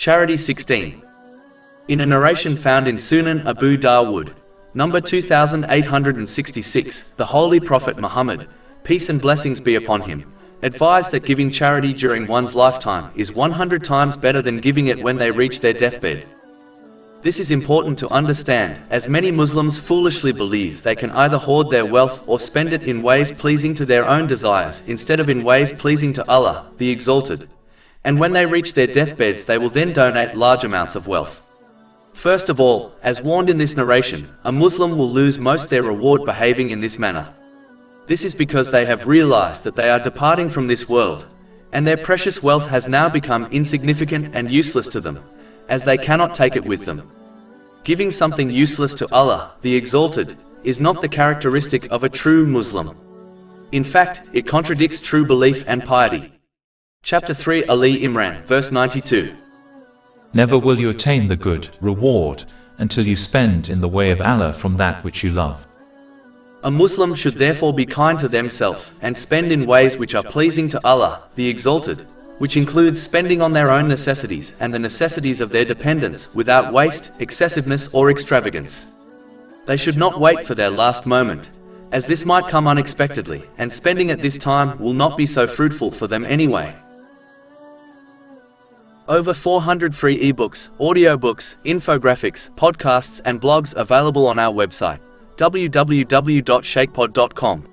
Charity 16. In a narration found in Sunan Abu Dawood, number 2866, the Holy Prophet Muhammad, peace and blessings be upon him, advised that giving charity during one's lifetime is 100 times better than giving it when they reach their deathbed. This is important to understand, as many Muslims foolishly believe they can either hoard their wealth or spend it in ways pleasing to their own desires instead of in ways pleasing to Allah, the Exalted. And when they reach their deathbeds they will then donate large amounts of wealth. First of all, as warned in this narration, a Muslim will lose most their reward behaving in this manner. This is because they have realized that they are departing from this world, and their precious wealth has now become insignificant and useless to them, as they cannot take it with them. Giving something useless to Allah, the Exalted, is not the characteristic of a true Muslim. In fact, it contradicts true belief and piety. Chapter 3 Ali Imran, verse 92. Never will you attain the good reward until you spend in the way of Allah from that which you love. A Muslim should therefore be kind to themselves and spend in ways which are pleasing to Allah, the Exalted, which includes spending on their own necessities and the necessities of their dependents without waste, excessiveness or extravagance. They should not wait for their last moment, as this might come unexpectedly, and spending at this time will not be so fruitful for them anyway. Over 400 free ebooks, audiobooks, infographics, podcasts and blogs available on our website, www.shaykhpod.com.